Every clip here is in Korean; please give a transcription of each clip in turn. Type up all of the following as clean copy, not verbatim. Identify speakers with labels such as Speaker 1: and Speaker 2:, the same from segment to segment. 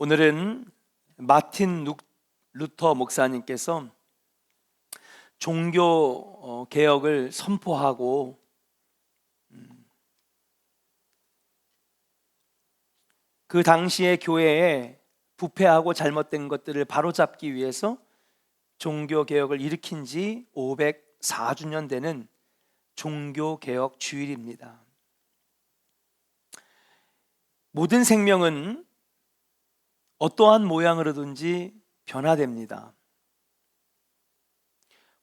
Speaker 1: 오늘은 마틴 루터 목사님께서 종교 개혁을 선포하고 그 당시에 교회에 부패하고 잘못된 것들을 바로잡기 위해서 종교 개혁을 일으킨 지 504주년 되는 종교 개혁 주일입니다. 모든 생명은 어떠한 모양으로든지 변화됩니다.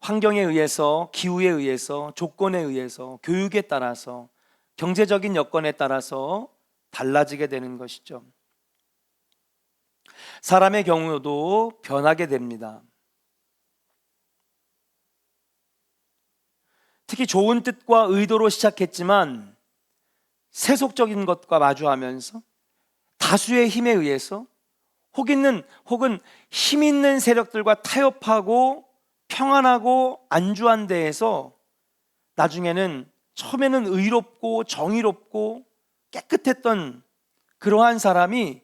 Speaker 1: 환경에 의해서, 기후에 의해서, 조건에 의해서, 교육에 따라서, 경제적인 여건에 따라서 달라지게 되는 것이죠. 사람의 경우도 변하게 됩니다. 특히 좋은 뜻과 의도로 시작했지만 세속적인 것과 마주하면서 다수의 힘에 의해서 혹은 힘 있는 세력들과 타협하고 평안하고 안주한 데에서 나중에는 처음에는 의롭고 정의롭고 깨끗했던 그러한 사람이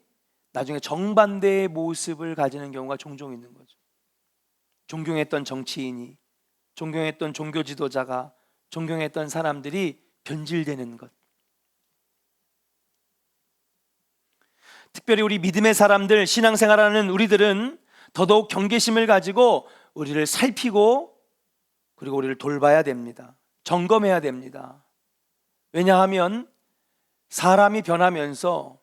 Speaker 1: 나중에 정반대의 모습을 가지는 경우가 종종 있는 거죠. 존경했던 정치인이, 존경했던 종교 지도자가, 존경했던 사람들이 변질되는 것. 특별히 우리 믿음의 사람들, 신앙생활하는 우리들은 더더욱 경계심을 가지고 우리를 살피고 그리고 우리를 돌봐야 됩니다. 점검해야 됩니다. 왜냐하면 사람이 변하면서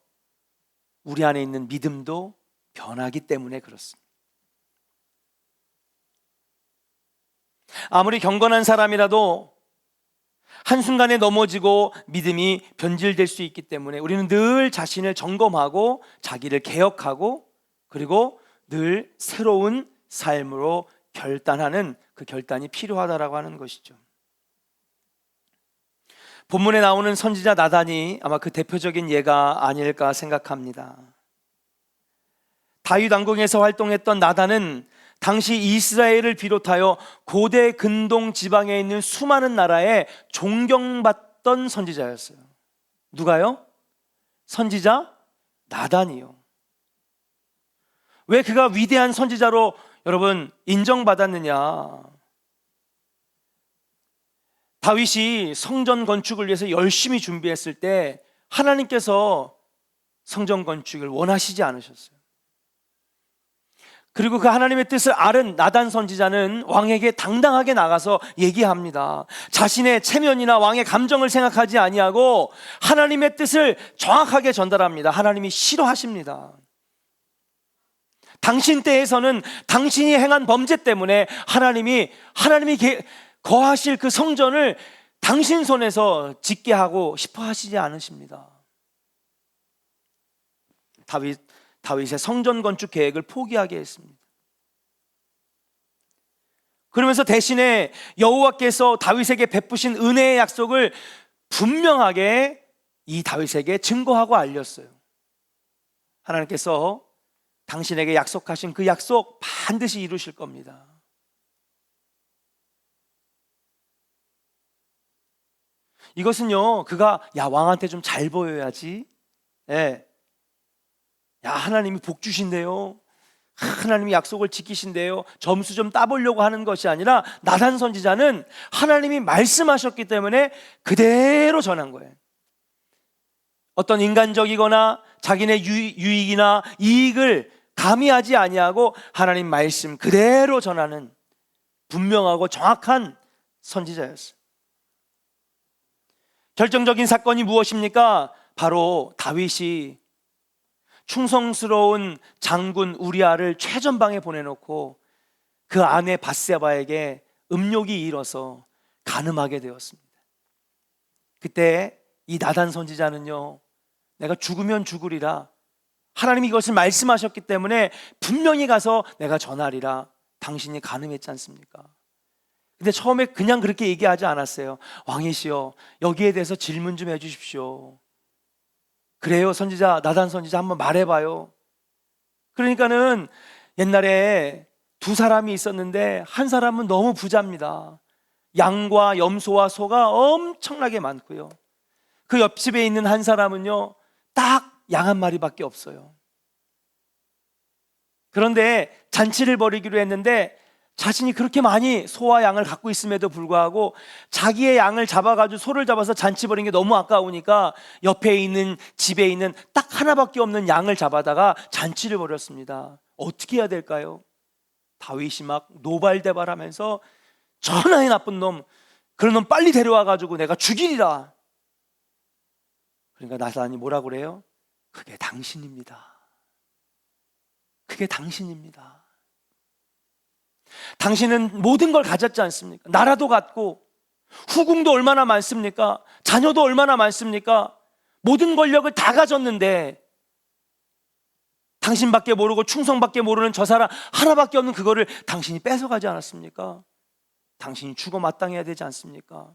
Speaker 1: 우리 안에 있는 믿음도 변하기 때문에 그렇습니다. 아무리 경건한 사람이라도 한순간에 넘어지고 믿음이 변질될 수 있기 때문에 우리는 늘 자신을 점검하고 자기를 개혁하고 그리고 늘 새로운 삶으로 결단하는 그 결단이 필요하다라고 하는 것이죠. 본문에 나오는 선지자 나단이 아마 그 대표적인 예가 아닐까 생각합니다. 다윗 왕궁에서 활동했던 나단은 당시 이스라엘을 비롯하여 고대 근동 지방에 있는 수많은 나라에 존경받던 선지자였어요. 누가요? 선지자 나단이요. 왜 그가 위대한 선지자로 여러분 인정받았느냐? 다윗이 성전 건축을 위해서 열심히 준비했을 때 하나님께서 성전 건축을 원하시지 않으셨어요. 그리고 그 하나님의 뜻을 아는 나단 선지자는 왕에게 당당하게 나가서 얘기합니다. 자신의 체면이나 왕의 감정을 생각하지 아니하고 하나님의 뜻을 정확하게 전달합니다. 하나님이 싫어하십니다. 당신 때에서는 당신이 행한 범죄 때문에 하나님이 거하실 그 성전을 당신 손에서 짓게 하고 싶어 하시지 않으십니다. 다윗의 성전 건축 계획을 포기하게 했습니다. 그러면서 대신에 여호와께서 다윗에게 베푸신 은혜의 약속을 분명하게 이 다윗에게 증거하고 알렸어요. 하나님께서 당신에게 약속하신 그 약속 반드시 이루실 겁니다. 이것은요, 그가 왕한테 좀 잘 보여야지. 하나님이 복 주신대요. 하나님이 약속을 지키신대요. 점수 좀 따보려고 하는 것이 아니라 나단 선지자는 하나님이 말씀하셨기 때문에 그대로 전한 거예요. 어떤 인간적이거나 자기네 유익이나 이익을 가미하지 아니하고 하나님 말씀 그대로 전하는 분명하고 정확한 선지자였어요. 결정적인 사건이 무엇입니까? 바로 다윗이 충성스러운 장군 우리아를 최전방에 보내놓고 그 아내 밧세바에게 음욕이 일어서 간음하게 되었습니다. 그때 이 나단 선지자는요, 내가 죽으면 죽으리라, 하나님이 이것을 말씀하셨기 때문에 분명히 가서 내가 전하리라, 당신이 간음했지 않습니까? 근데 처음에 그냥 그렇게 얘기하지 않았어요. 왕이시여, 여기에 대해서 질문 좀 해주십시오. 그래요, 선지자, 나단 선지자 한번 말해봐요. 그러니까는 옛날에 두 사람이 있었는데 한 사람은 너무 부자입니다. 양과 염소와 소가 엄청나게 많고요. 그 옆집에 있는 한 사람은요, 딱 양 한 마리밖에 없어요. 그런데 잔치를 벌이기로 했는데 자신이 그렇게 많이 소와 양을 갖고 있음에도 불구하고 자기의 양을 잡아가지고 소를 잡아서 잔치 벌인 게 너무 아까우니까 옆에 있는 집에 있는 딱 하나밖에 없는 양을 잡아다가 잔치를 벌였습니다. 어떻게 해야 될까요? 다윗이 막 노발대발하면서 전하의 나쁜 놈, 그런 놈 빨리 데려와가지고 내가 죽이리라. 그러니까 나단이 뭐라고 그래요? 그게 당신입니다. 그게 당신입니다. 당신은 모든 걸 가졌지 않습니까? 나라도 갖고 후궁도 얼마나 많습니까? 자녀도 얼마나 많습니까? 모든 권력을 다 가졌는데 당신밖에 모르고 충성밖에 모르는 저 사람 하나밖에 없는 그거를 당신이 뺏어가지 않았습니까? 당신이 죽어 마땅해야 되지 않습니까?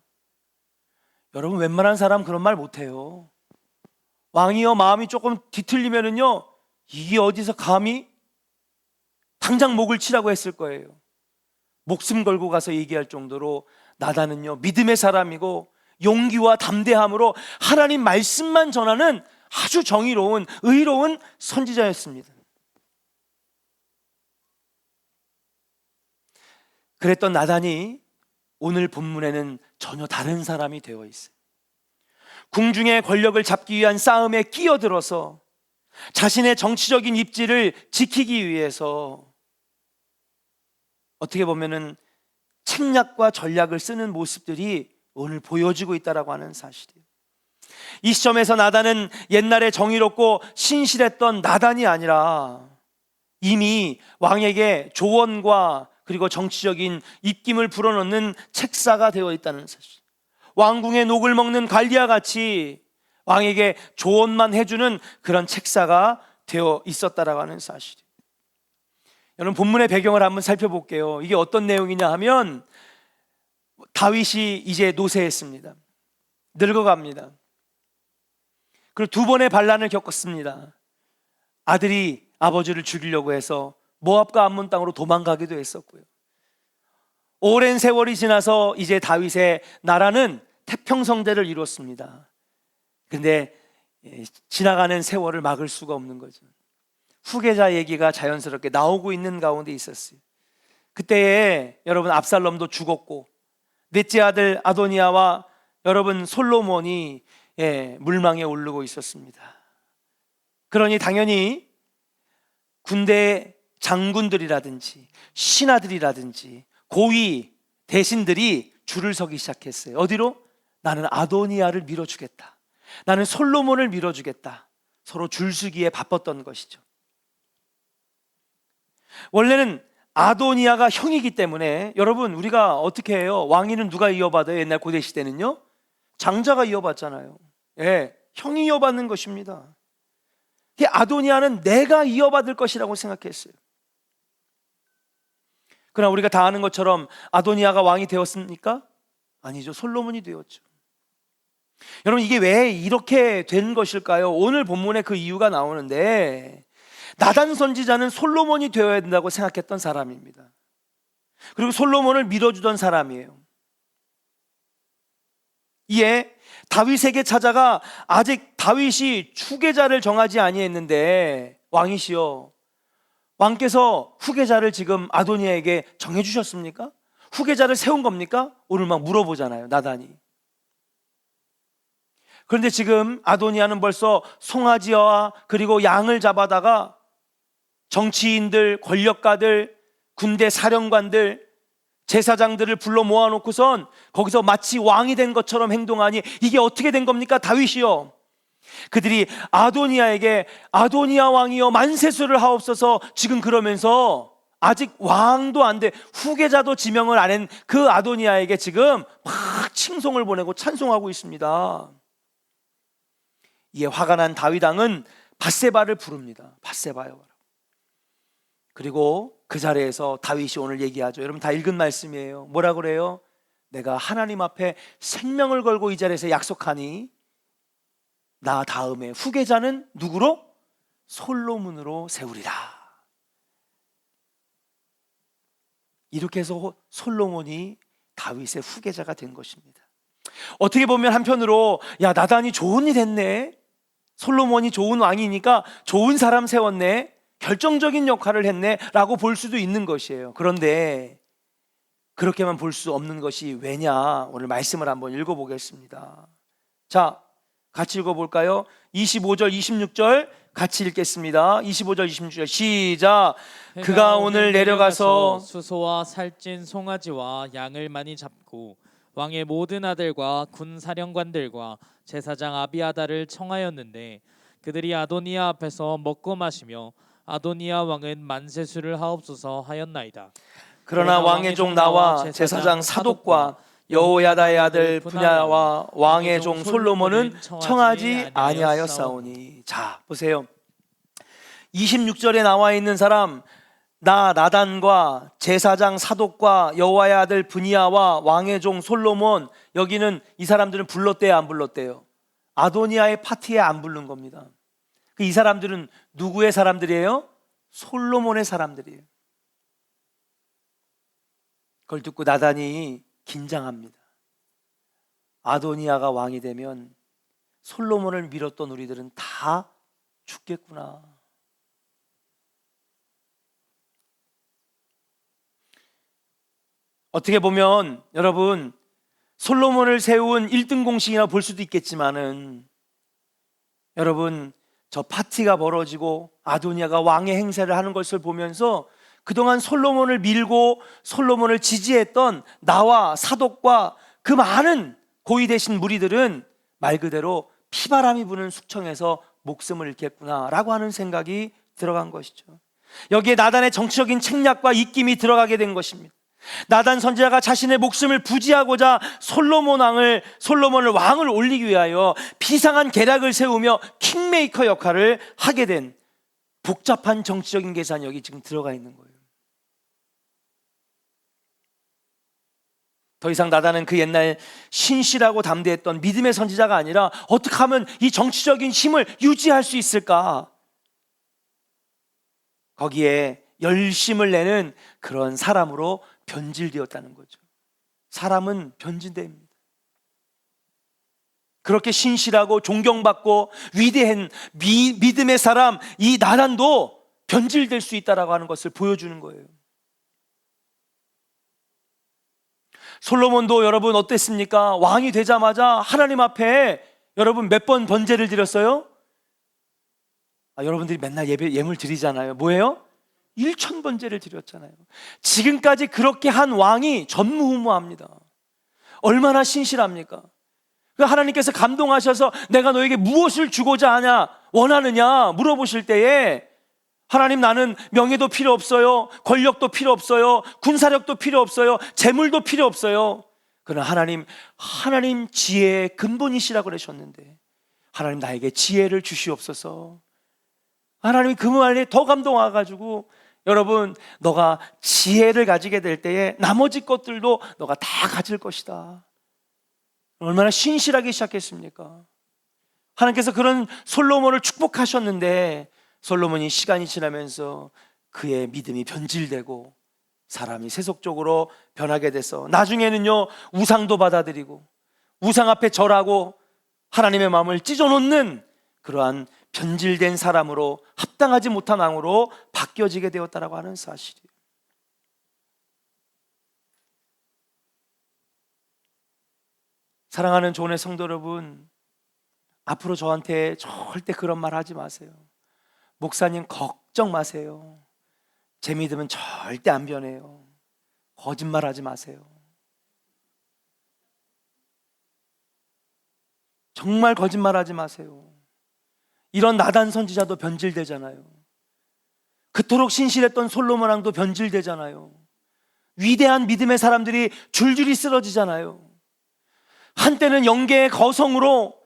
Speaker 1: 여러분, 웬만한 사람 그런 말 못해요. 왕이여 마음이 조금 뒤틀리면은요, 이게 어디서 감히 당장 목을 치라고 했을 거예요. 목숨 걸고 가서 얘기할 정도로 나단은요, 믿음의 사람이고 용기와 담대함으로 하나님 말씀만 전하는 아주 정의로운, 의로운 선지자였습니다. 그랬던 나단이 오늘 본문에는 전혀 다른 사람이 되어 있어요. 궁중의 권력을 잡기 위한 싸움에 끼어들어서 자신의 정치적인 입지를 지키기 위해서 어떻게 보면은 책략과 전략을 쓰는 모습들이 오늘 보여지고 있다라고 하는 사실이에요. 이 시점에서 나단은 옛날에 정의롭고 신실했던 나단이 아니라 이미 왕에게 조언과 그리고 정치적인 입김을 불어넣는 책사가 되어 있다는 사실. 왕궁의 녹을 먹는 관리와 같이 왕에게 조언만 해주는 그런 책사가 되어 있었다라고 하는 사실이에요. 여러분, 본문의 배경을 한번 살펴볼게요. 이게 어떤 내용이냐 하면 다윗이 이제 노쇠했습니다. 늙어갑니다. 그리고 두 번의 반란을 겪었습니다. 아들이 아버지를 죽이려고 해서 모압과 암몬 땅으로 도망가기도 했었고요. 오랜 세월이 지나서 이제 다윗의 나라는 태평성대를 이뤘습니다. 근데 지나가는 세월을 막을 수가 없는 거죠. 후계자 얘기가 자연스럽게 나오고 있는 가운데 있었어요. 그때에 여러분 압살롬도 죽었고 넷째 아들 아도니아와 여러분 솔로몬이 물망에 오르고 있었습니다. 그러니 당연히 군대 장군들이라든지 신하들이라든지 고위 대신들이 줄을 서기 시작했어요. 어디로? 나는 아도니아를 밀어주겠다. 나는 솔로몬을 밀어주겠다. 서로 줄서기에 바빴던 것이죠. 원래는 아도니아가 형이기 때문에 여러분, 우리가 어떻게 해요? 왕위는 누가 이어받아요? 옛날 고대 시대는요, 장자가 이어받잖아요. 형이 이어받는 것입니다. 아도니아는 내가 이어받을 것이라고 생각했어요. 그러나 우리가 다 아는 것처럼 아도니아가 왕이 되었습니까? 아니죠. 솔로몬이 되었죠. 여러분, 이게 왜 이렇게 된 것일까요? 오늘 본문에 그 이유가 나오는데, 나단 선지자는 솔로몬이 되어야 된다고 생각했던 사람입니다. 그리고 솔로몬을 밀어주던 사람이에요. 이에 다윗에게 찾아가 아직 다윗이 후계자를 정하지 아니했는데, 왕이시여, 왕께서 후계자를 지금 아도니아에게 정해주셨습니까? 후계자를 세운 겁니까? 오늘 막 물어보잖아요, 나단이. 그런데 지금 아도니아는 벌써 송아지와 그리고 양을 잡아다가 정치인들, 권력가들, 군대 사령관들, 제사장들을 불러 모아놓고선 거기서 마치 왕이 된 것처럼 행동하니 이게 어떻게 된 겁니까? 다윗이요, 그들이 아도니아에게 아도니아 왕이여 만세수를 하옵소서, 지금 그러면서 아직 왕도 안 돼, 후계자도 지명을 안 한 그 아도니아에게 지금 막 칭송을 보내고 찬송하고 있습니다. 이에 화가 난 다윗 왕은 밧세바를 부릅니다. 밧세바요. 그리고 그 자리에서 다윗이 오늘 얘기하죠. 여러분 다 읽은 말씀이에요. 뭐라 그래요? 내가 하나님 앞에 생명을 걸고 이 자리에서 약속하니 나 다음에 후계자는 누구로? 솔로몬으로 세우리라. 이렇게 해서 솔로몬이 다윗의 후계자가 된 것입니다. 어떻게 보면 한편으로 야, 나단이 좋은 일 했네, 솔로몬이 좋은 왕이니까 좋은 사람 세웠네, 결정적인 역할을 했네라고 볼 수도 있는 것이에요. 그런데 그렇게만 볼 수 없는 것이 왜냐? 오늘 말씀을 한번 읽어보겠습니다. 자, 같이 읽어볼까요? 25절, 26절 같이 읽겠습니다. 25절, 26절 시작. 그가 오늘 내려가서
Speaker 2: 수소와 살찐 송아지와 양을 많이 잡고 왕의 모든 아들과 군 사령관들과 제사장 아비아달을 청하였는데 그들이 아도니아 앞에서 먹고 마시며 아도니아 왕은 만세수를 하옵소서 하였나이다.
Speaker 1: 그러나 왕의 종 나와 제사장 사독과 여호야다의 아들 분야와 왕의 종 솔로몬은 청하지 아니하였사오니. 자, 보세요. 26절에 나와 있는 사람, 나 나단과 제사장 사독과 여호와의 아들 분야와 왕의 종 솔로몬, 여기는 이 사람들은 불렀대요, 안 불렀대요? 아도니아의 파티에 안 부른 겁니다. 이 사람들은 누구의 사람들이에요? 솔로몬의 사람들이에요. 그걸 듣고 나단이 긴장합니다. 아도니아가 왕이 되면 솔로몬을 밀었던 우리들은 다 죽겠구나. 어떻게 보면 여러분, 솔로몬을 세운 1등 공신이라 볼 수도 있겠지만은, 여러분, 저 파티가 벌어지고 아도니아가 왕의 행세를 하는 것을 보면서 그동안 솔로몬을 밀고 솔로몬을 지지했던 나와 사독과 그 많은 고위 되신 무리들은 말 그대로 피바람이 부는 숙청에서 목숨을 잃겠구나라고 하는 생각이 들어간 것이죠. 여기에 나단의 정치적인 책략과 입김이 들어가게 된 것입니다. 나단 선지자가 자신의 목숨을 부지하고자 솔로몬을 왕을 올리기 위하여 비상한 계략을 세우며 킹메이커 역할을 하게 된 복잡한 정치적인 계산이 여기 지금 들어가 있는 거예요. 더 이상 나단은 그 옛날 신실하고 담대했던 믿음의 선지자가 아니라 어떻게 하면 이 정치적인 힘을 유지할 수 있을까? 거기에 열심을 내는 그런 사람으로 변질되었다는 거죠. 사람은 변질됩니다. 그렇게 신실하고 존경받고 위대한 믿음의 사람, 이 나단도 변질될 수 있다라고 하는 것을 보여주는 거예요. 솔로몬도 여러분 어땠습니까? 왕이 되자마자 하나님 앞에 여러분 몇 번 번제를 드렸어요? 여러분들이 맨날 예물 드리잖아요. 뭐예요? 1000번제를 드렸잖아요. 지금까지 그렇게 한 왕이 전무후무합니다. 얼마나 신실합니까? 하나님께서 감동하셔서 내가 너에게 무엇을 주고자 원하느냐 물어보실 때에, 하나님, 나는 명예도 필요 없어요, 권력도 필요 없어요, 군사력도 필요 없어요, 재물도 필요 없어요. 그러나 하나님 지혜의 근본이시라고 그러셨는데, 하나님 나에게 지혜를 주시옵소서. 하나님이 그 말에 더 감동 와가지고, 여러분, 너가 지혜를 가지게 될 때에 나머지 것들도 너가 다 가질 것이다. 얼마나 신실하게 시작했습니까? 하나님께서 그런 솔로몬을 축복하셨는데, 솔로몬이 시간이 지나면서 그의 믿음이 변질되고 사람이 세속적으로 변하게 돼서 나중에는요, 우상도 받아들이고 우상 앞에 절하고 하나님의 마음을 찢어놓는 그러한 변질된 사람으로, 합당하지 못한 왕으로 바뀌어지게 되었다라고 하는 사실이에요. 사랑하는 조은의 성도 여러분, 앞으로 저한테 절대 그런 말 하지 마세요. 목사님 걱정 마세요. 제 믿음은 절대 안 변해요. 거짓말하지 마세요. 정말 거짓말하지 마세요. 이런 나단 선지자도 변질되잖아요. 그토록 신실했던 솔로몬 왕도 변질되잖아요. 위대한 믿음의 사람들이 줄줄이 쓰러지잖아요. 한때는 영계의 거성으로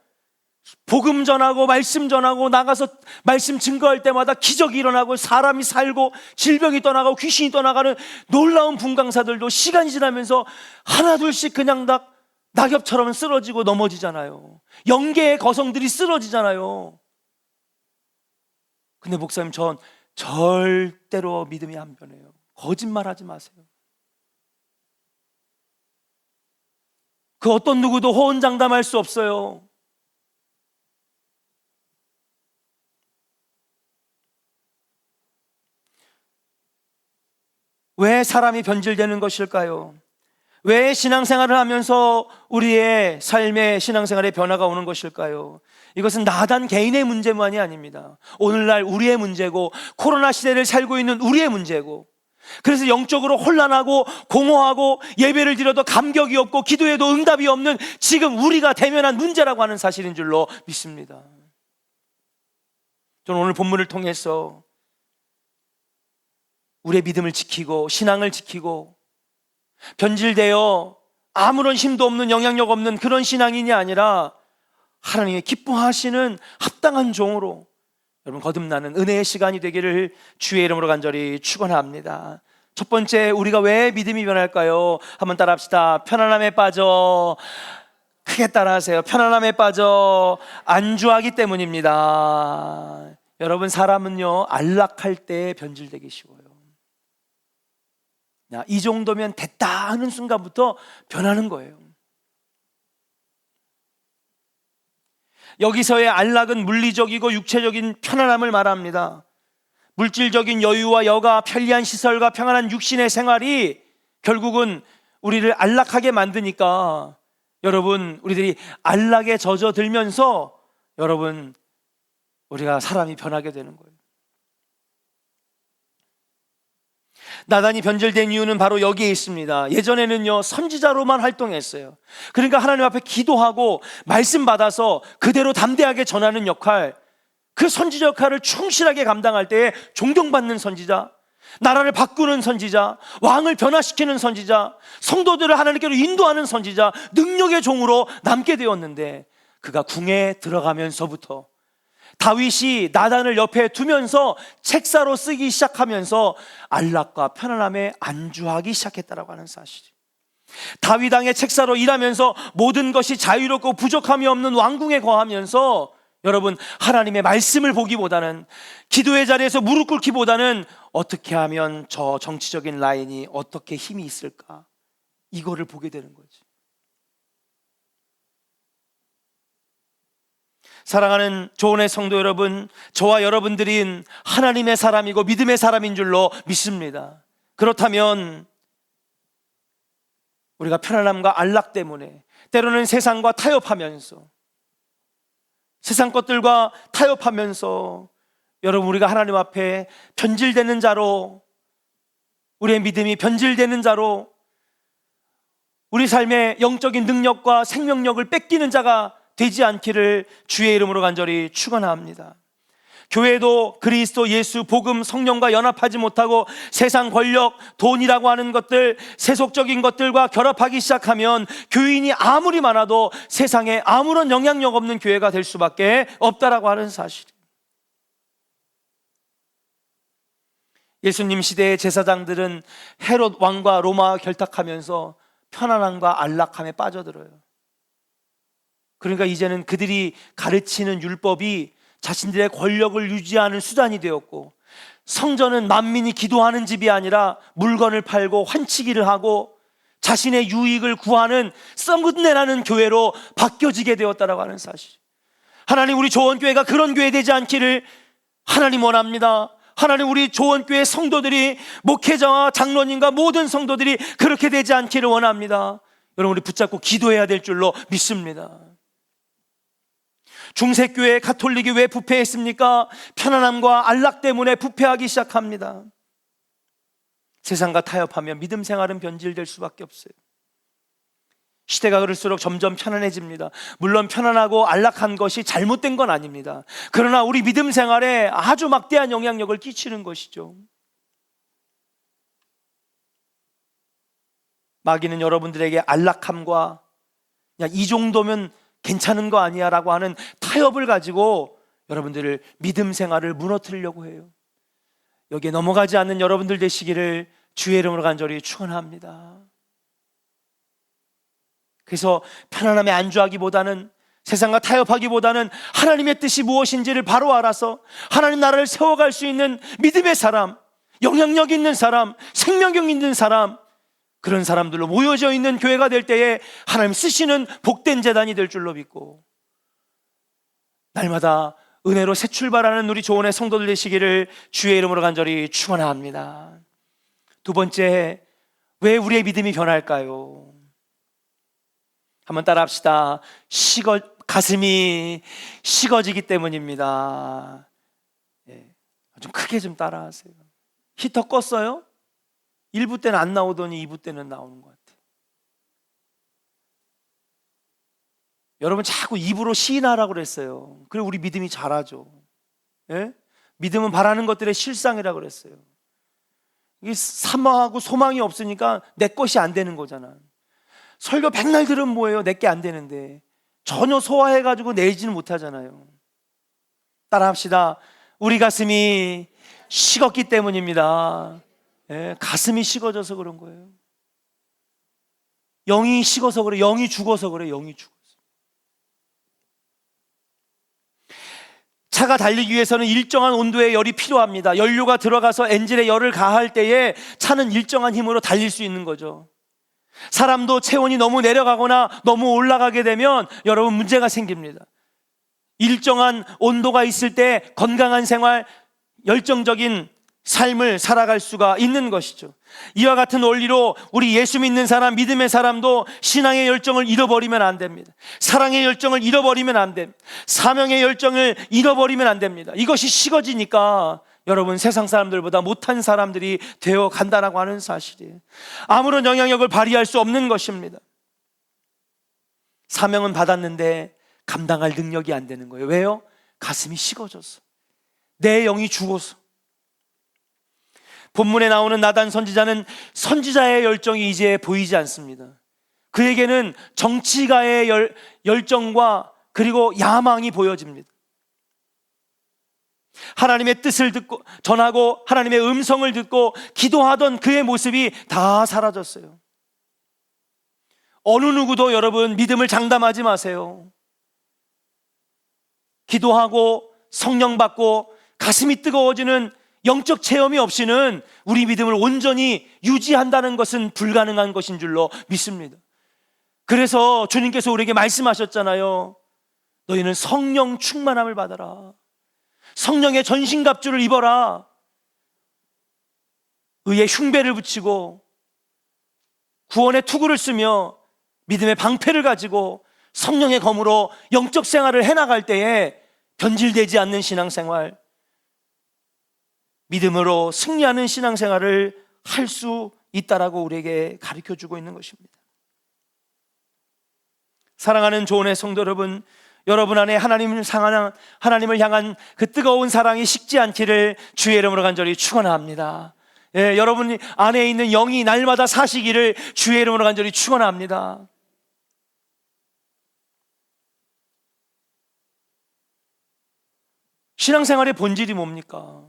Speaker 1: 복음 전하고 말씀 전하고 나가서 말씀 증거할 때마다 기적이 일어나고 사람이 살고 질병이 떠나가고 귀신이 떠나가는 놀라운 분강사들도 시간이 지나면서 하나둘씩 그냥 다 낙엽처럼 쓰러지고 넘어지잖아요. 영계의 거성들이 쓰러지잖아요. 근데 목사님, 전 절대로 믿음이 안 변해요. 거짓말하지 마세요. 그 어떤 누구도 호언장담할 수 없어요. 왜 사람이 변질되는 것일까요? 왜 신앙생활을 하면서 우리의 삶의 신앙생활에 변화가 오는 것일까요? 이것은 나단 개인의 문제만이 아닙니다. 오늘날 우리의 문제고, 코로나 시대를 살고 있는 우리의 문제고, 그래서 영적으로 혼란하고 공허하고 예배를 드려도 감격이 없고 기도해도 응답이 없는 지금 우리가 대면한 문제라고 하는 사실인 줄로 믿습니다. 저는 오늘 본문을 통해서 우리의 믿음을 지키고 신앙을 지키고 변질되어 아무런 힘도 없는 영향력 없는 그런 신앙인이 아니라 하나님의 기뻐하시는 합당한 종으로 여러분 거듭나는 은혜의 시간이 되기를 주의 이름으로 간절히 축원합니다. 첫 번째, 우리가 왜 믿음이 변할까요? 한번 따라합시다. 편안함에 빠져, 크게 따라하세요. 편안함에 빠져 안주하기 때문입니다. 여러분, 사람은요 안락할 때 변질되기 쉬워요. 이 정도면 됐다 하는 순간부터 변하는 거예요. 여기서의 안락은 물리적이고 육체적인 편안함을 말합니다. 물질적인 여유와 여가, 편리한 시설과 평안한 육신의 생활이 결국은 우리를 안락하게 만드니까 여러분, 우리들이 안락에 젖어들면서 여러분, 우리가 사람이 변하게 되는 거예요. 나단이 변질된 이유는 바로 여기에 있습니다. 예전에는요 선지자로만 활동했어요. 그러니까 하나님 앞에 기도하고 말씀 받아서 그대로 담대하게 전하는 역할, 그 선지자 역할을 충실하게 감당할 때에 존경받는 선지자, 나라를 바꾸는 선지자, 왕을 변화시키는 선지자, 성도들을 하나님께로 인도하는 선지자, 능력의 종으로 남게 되었는데, 그가 궁에 들어가면서부터 다윗이 나단을 옆에 두면서 책사로 쓰기 시작하면서 안락과 편안함에 안주하기 시작했다라고 하는 사실. 다윗 왕의 책사로 일하면서 모든 것이 자유롭고 부족함이 없는 왕궁에 거하면서 여러분, 하나님의 말씀을 보기보다는, 기도의 자리에서 무릎 꿇기보다는 어떻게 하면 저 정치적인 라인이 어떻게 힘이 있을까, 이거를 보게 되는 거지. 사랑하는 조은의 성도 여러분, 저와 여러분들인 하나님의 사람이고 믿음의 사람인 줄로 믿습니다. 그렇다면 우리가 편안함과 안락 때문에 때로는 세상과 타협하면서, 세상 것들과 타협하면서 여러분, 우리가 하나님 앞에 변질되는 자로, 우리의 믿음이 변질되는 자로, 우리 삶의 영적인 능력과 생명력을 뺏기는 자가 되지 않기를 주의 이름으로 간절히 축원합니다. 교회도 그리스도 예수 복음 성령과 연합하지 못하고 세상 권력, 돈이라고 하는 것들, 세속적인 것들과 결합하기 시작하면 교인이 아무리 많아도 세상에 아무런 영향력 없는 교회가 될 수밖에 없다라고 하는 사실. 예수님 시대의 제사장들은 헤롯 왕과 로마와 결탁하면서 편안함과 안락함에 빠져들어요. 그러니까 이제는 그들이 가르치는 율법이 자신들의 권력을 유지하는 수단이 되었고, 성전은 만민이 기도하는 집이 아니라 물건을 팔고 환치기를 하고 자신의 유익을 구하는 썩은내라는 교회로 바뀌어지게 되었다라고 하는 사실. 하나님, 우리 조원교회가 그런 교회 되지 않기를 하나님 원합니다. 하나님, 우리 조원교회 성도들이, 목회자와 장로님과 모든 성도들이 그렇게 되지 않기를 원합니다. 여러분, 우리 붙잡고 기도해야 될 줄로 믿습니다. 중세교회 가톨릭이 왜 부패했습니까? 편안함과 안락 때문에 부패하기 시작합니다. 세상과 타협하면 믿음 생활은 변질될 수밖에 없어요. 시대가 그럴수록 점점 편안해집니다. 물론 편안하고 안락한 것이 잘못된 건 아닙니다. 그러나 우리 믿음 생활에 아주 막대한 영향력을 끼치는 것이죠. 마귀는 여러분들에게 안락함과 야, 이 정도면 괜찮은 거 아니야 라고 하는 타협을 가지고 여러분들을 믿음 생활을 무너뜨리려고 해요. 여기에 넘어가지 않는 여러분들 되시기를 주의 이름으로 간절히 축원합니다. 그래서 편안함에 안주하기보다는, 세상과 타협하기보다는 하나님의 뜻이 무엇인지를 바로 알아서 하나님 나라를 세워갈 수 있는 믿음의 사람, 영향력 있는 사람, 생명력 있는 사람, 그런 사람들로 모여져 있는 교회가 될 때에 하나님 쓰시는 복된 재단이 될 줄로 믿고, 날마다 은혜로 새 출발하는 우리 조원의 성도들 되시기를 주의 이름으로 간절히 축원합니다. 두 번째, 왜 우리의 믿음이 변할까요? 한번 따라합시다. 가슴이 식어지기 때문입니다. 예, 좀 크게 좀 따라하세요. 히터 껐어요? 1부 때는 안 나오더니 2부 때는 나오는 것 같아요. 여러분 자꾸 입으로 시인하라고 그랬어요. 그리고 우리 믿음이 자라죠. 예? 믿음은 바라는 것들의 실상이라고 그랬어요. 이게 사망하고 소망이 없으니까 내 것이 안 되는 거잖아. 설교 백날 들으면 뭐예요? 내게 안 되는데 전혀 소화해가지고 내지는 못하잖아요. 따라합시다. 우리 가슴이 식었기 때문입니다. 예, 가슴이 식어져서 그런 거예요. 영이 식어서 그래. 영이 죽어서 그래. 영이 죽어서. 차가 달리기 위해서는 일정한 온도의 열이 필요합니다. 연료가 들어가서 엔진에 열을 가할 때에 차는 일정한 힘으로 달릴 수 있는 거죠. 사람도 체온이 너무 내려가거나 너무 올라가게 되면 여러분 문제가 생깁니다. 일정한 온도가 있을 때 건강한 생활, 열정적인 삶을 살아갈 수가 있는 것이죠. 이와 같은 원리로 우리 예수 믿는 사람, 믿음의 사람도 신앙의 열정을 잃어버리면 안 됩니다. 사랑의 열정을 잃어버리면 안 됩니다. 사명의 열정을 잃어버리면 안 됩니다. 이것이 식어지니까 여러분 세상 사람들보다 못한 사람들이 되어 간다라고 하는 사실이에요. 아무런 영향력을 발휘할 수 없는 것입니다. 사명은 받았는데 감당할 능력이 안 되는 거예요. 왜요? 가슴이 식어져서, 내 영이 죽어서. 본문에 나오는 나단 선지자는 선지자의 열정이 이제 보이지 않습니다. 그에게는 정치가의 열정과 그리고 야망이 보여집니다. 하나님의 뜻을 듣고 전하고 하나님의 음성을 듣고 기도하던 그의 모습이 다 사라졌어요. 어느 누구도 여러분 믿음을 장담하지 마세요. 기도하고 성령 받고 가슴이 뜨거워지는 영적 체험이 없이는 우리 믿음을 온전히 유지한다는 것은 불가능한 것인 줄로 믿습니다. 그래서 주님께서 우리에게 말씀하셨잖아요. 너희는 성령 충만함을 받아라. 성령의 전신갑주를 입어라. 의의 흉배를 붙이고 구원의 투구를 쓰며 믿음의 방패를 가지고 성령의 검으로 영적 생활을 해나갈 때에 변질되지 않는 신앙생활, 믿음으로 승리하는 신앙생활을 할 수 있다라고 우리에게 가르쳐주고 있는 것입니다. 사랑하는 조은의 성도 여러분, 여러분 안에 하나님을 향한 그 뜨거운 사랑이 식지 않기를 주의 이름으로 간절히 축원합니다. 예, 여러분 안에 있는 영이 날마다 사시기를 주의 이름으로 간절히 축원합니다. 신앙생활의 본질이 뭡니까?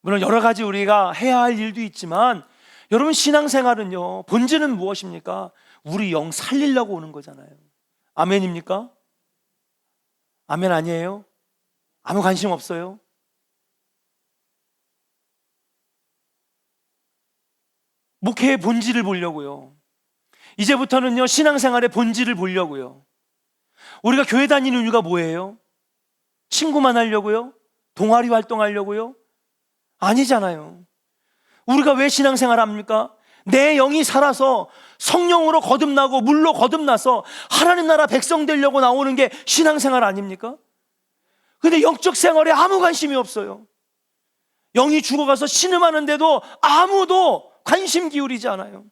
Speaker 1: 물론 여러 가지 우리가 해야 할 일도 있지만 여러분 신앙생활은요, 본질은 무엇입니까? 우리 영 살리려고 오는 거잖아요. 아멘입니까? 아멘 아니에요? 아무 관심 없어요? 목회의 본질을 보려고요. 이제부터는요, 신앙생활의 본질을 보려고요. 우리가 교회 다니는 이유가 뭐예요? 친구만 하려고요? 동아리 활동하려고요? 아니잖아요. 우리가 왜 신앙생활 합니까? 내 영이 살아서 성령으로 거듭나고 물로 거듭나서 하나님 나라 백성 되려고 나오는 게 신앙생활 아닙니까? 근데 영적 생활에 아무 관심이 없어요. 영이 죽어가서 신음하는데도 아무도 관심 기울이지 않아요.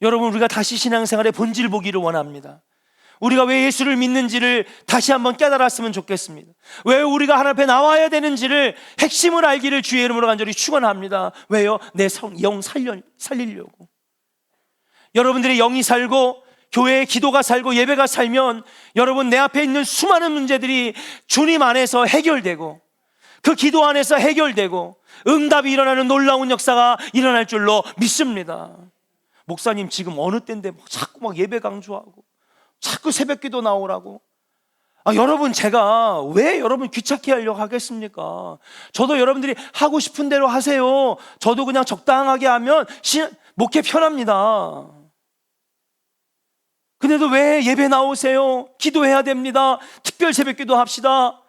Speaker 1: 여러분, 우리가 다시 신앙생활의 본질을 보기를 원합니다. 우리가 왜 예수를 믿는지를 다시 한번 깨달았으면 좋겠습니다. 왜 우리가 하나님 앞에 나와야 되는지를 핵심을 알기를 주의 이름으로 간절히 축원합니다. 왜요? 내 영 살리려고. 여러분들의 영이 살고 교회의 기도가 살고 예배가 살면 여러분 내 앞에 있는 수많은 문제들이 주님 안에서 해결되고 그 기도 안에서 해결되고 응답이 일어나는 놀라운 역사가 일어날 줄로 믿습니다. 목사님 지금 어느 때인데 자꾸 예배 강조하고 자꾸 새벽기도 나오라고. 여러분 제가 왜 여러분 귀찮게 하려고 하겠습니까? 저도 여러분들이 하고 싶은 대로 하세요. 저도 그냥 적당하게 하면 목회 편합니다. 근데도 왜 예배 나오세요? 기도해야 됩니다. 특별 새벽 기도 합시다.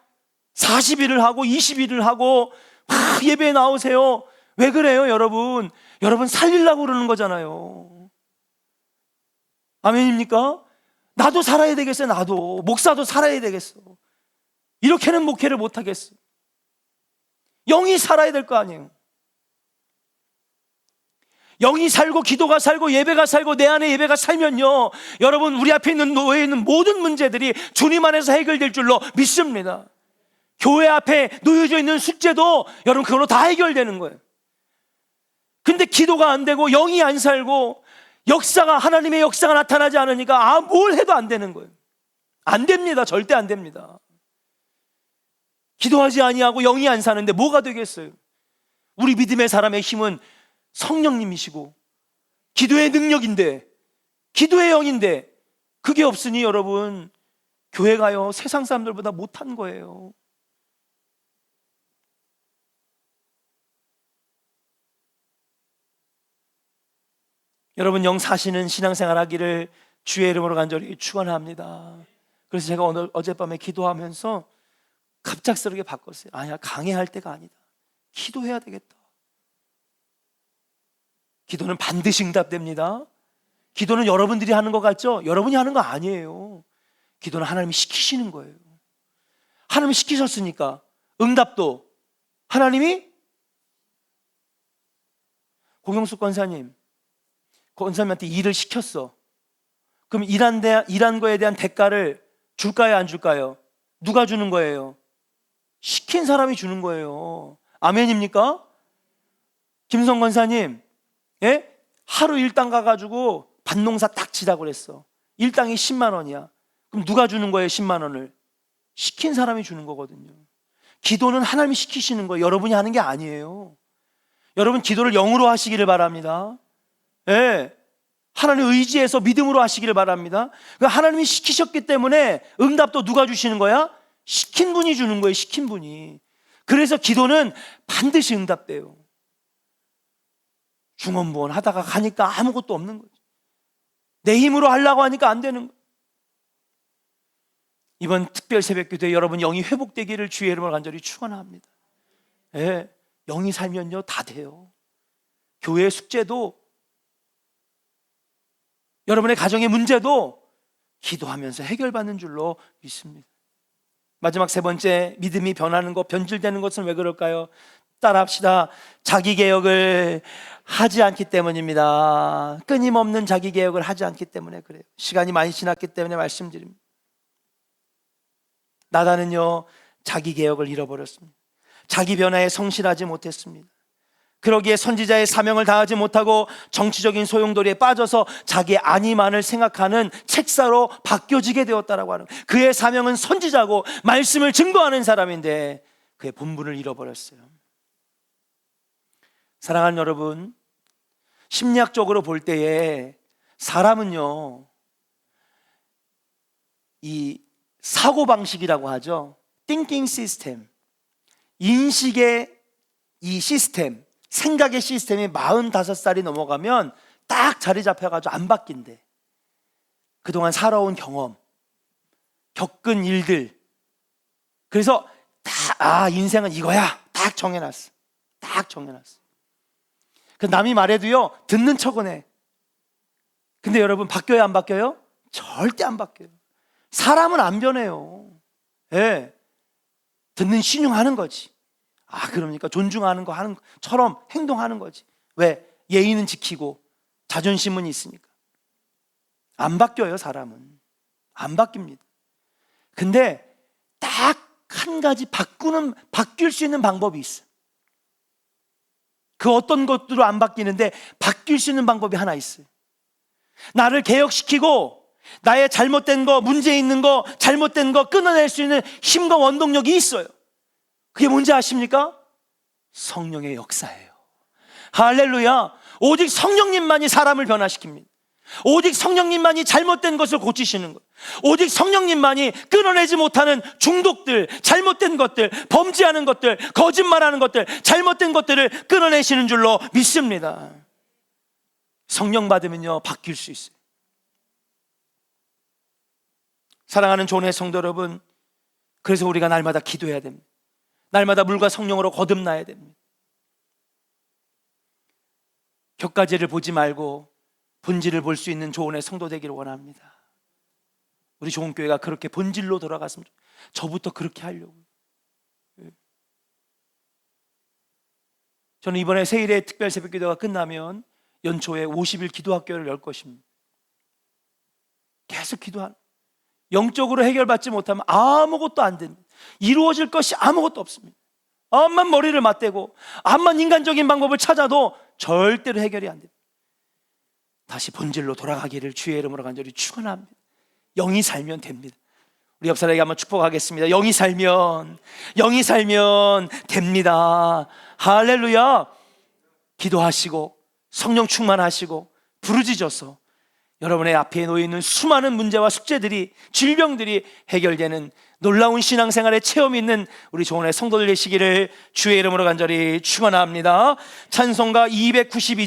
Speaker 1: 40일을 하고 20일을 하고 막 예배에 나오세요. 왜 그래요, 여러분? 여러분 살리려고 그러는 거잖아요. 아멘입니까? 나도 살아야 되겠어요. 나도 목사도 살아야 되겠어. 이렇게는 목회를 못 하겠어. 영이 살아야 될 거 아니에요. 영이 살고 기도가 살고 예배가 살고 내 안에 예배가 살면요, 여러분 우리 앞에 있는 놓여 있는 모든 문제들이 주님 안에서 해결될 줄로 믿습니다. 교회 앞에 놓여져 있는 숙제도 여러분 그걸로 다 해결되는 거예요. 근데 기도가 안 되고 영이 안 살고 하나님의 역사가 나타나지 않으니까 뭘 해도 안 되는 거예요. 안 됩니다. 절대 안 됩니다. 기도하지 아니하고 영이 안 사는데 뭐가 되겠어요? 우리 믿음의 사람의 힘은 성령님이시고 기도의 능력인데, 기도의 영인데 그게 없으니 여러분 교회가요 세상 사람들보다 못한 거예요. 여러분 영 사시는 신앙생활 하기를 주의 이름으로 간절히 축원합니다. 그래서 제가 오늘 어젯밤에 기도하면서 갑작스럽게 바꿨어요. 아니야, 강해할 때가 아니다. 기도해야 되겠다. 기도는 반드시 응답됩니다. 기도는 여러분들이 하는 것 같죠? 여러분이 하는 거 아니에요. 기도는 하나님이 시키시는 거예요. 하나님이 시키셨으니까 응답도 하나님이. 공영숙 권사님한테 일을 시켰어. 그럼 일한 거에 대한 대가를 줄까요, 안 줄까요? 누가 주는 거예요? 시킨 사람이 주는 거예요. 아멘입니까? 김성 권사님, 예? 하루 일당 가가지고 밭농사 딱 지라고 그랬어. 일당이 10만 원이야. 그럼 누가 주는 거예요, 10만 원을? 시킨 사람이 주는 거거든요. 기도는 하나님이 시키시는 거예요. 여러분이 하는 게 아니에요. 여러분 기도를 영으로 하시기를 바랍니다. 예. 하나님 의지해서 믿음으로 하시기를 바랍니다. 하나님이 시키셨기 때문에 응답도 누가 주시는 거야? 시킨 분이 주는 거예요. 시킨 분이. 그래서 기도는 반드시 응답돼요. 중언부언 하다가 가니까 아무것도 없는 거죠. 내 힘으로 하려고 하니까 안 되는 거예요. 이번 특별 새벽 기도에 여러분 영이 회복되기를 주의 이름으로 간절히 축원합니다. 예, 영이 살면요 다 돼요. 교회의 숙제도, 여러분의 가정의 문제도 기도하면서 해결받는 줄로 믿습니다. 마지막 세 번째, 믿음이 변하는 것, 변질되는 것은 왜 그럴까요? 따라합시다. 자기개혁을 하지 않기 때문입니다. 끊임없는 자기개혁을 하지 않기 때문에 그래요. 시간이 많이 지났기 때문에 말씀드립니다. 나단은요 자기개혁을 잃어버렸습니다. 자기 변화에 성실하지 못했습니다. 그러기에 선지자의 사명을 다하지 못하고 정치적인 소용돌이에 빠져서 자기의 안위만을 생각하는 책사로 바뀌어지게 되었다라고 하는, 그의 사명은 선지자고 말씀을 증거하는 사람인데 그의 본분을 잃어버렸어요. 사랑하는 여러분, 심리학적으로 볼 때에 사람은요 이 사고방식이라고 하죠. thinking system, 인식의 이 시스템, 생각의 시스템이 45살이 넘어가면 딱 자리 잡혀가지고 안 바뀐대. 그동안 살아온 경험, 겪은 일들, 그래서 다 인생은 이거야 딱 정해놨어. 딱 정해놨어. 그 남이 말해도요 듣는 척은 해. 근데 여러분 바뀌어요, 안 바뀌어요? 절대 안 바뀌어요. 사람은 안 변해요. 예, 듣는 신용하는 거지. 그러니까 존중하는 거 하는 것처럼 행동하는 거지. 왜? 예의는 지키고 자존심은 있으니까. 안 바뀌어요. 사람은 안 바뀝니다. 근데 딱 한 가지 바뀔 수 있는 방법이 있어. 그 어떤 것들도 안 바뀌는데 바뀔 수 있는 방법이 하나 있어요. 나를 개혁시키고 나의 잘못된 거, 문제 있는 거, 잘못된 거 끊어낼 수 있는 힘과 원동력이 있어요. 그게 뭔지 아십니까? 성령의 역사예요. 할렐루야. 오직 성령님만이 사람을 변화시킵니다. 오직 성령님만이 잘못된 것을 고치시는 것, 오직 성령님만이 끊어내지 못하는 중독들, 잘못된 것들, 범죄하는 것들, 거짓말하는 것들, 잘못된 것들을 끊어내시는 줄로 믿습니다. 성령 받으면요 바뀔 수 있어요. 사랑하는 조은의 성도 여러분, 그래서 우리가 날마다 기도해야 됩니다. 날마다 물과 성령으로 거듭나야 됩니다. 격가지를 보지 말고 본질을 볼 수 있는 조은의 성도 되기를 원합니다. 우리 조은교회가 그렇게 본질로 돌아갔으면 저부터 그렇게 하려고. 저는 이번에 세일의 특별 새벽기도가 끝나면 연초에 50일 기도학교를 열 것입니다. 계속 기도하는, 영적으로 해결받지 못하면 아무것도 안 됩니다. 이루어질 것이 아무것도 없습니다. 암만 머리를 맞대고 암만 인간적인 방법을 찾아도 절대로 해결이 안 됩니다. 다시 본질로 돌아가기를 주의 이름으로 간절히 축원합니다. 영이 살면 됩니다. 우리 옆 사람에게 한번 축복하겠습니다. 영이 살면 됩니다. 할렐루야. 기도하시고 성령 충만하시고 부르짖어서 여러분의 앞에 놓여 있는 수많은 문제와 숙제들이, 질병들이 해결되는 놀라운 신앙생활의 체험이 있는 우리 조은의 성도들 되시기를 주의 이름으로 간절히 축원합니다. 찬송가 292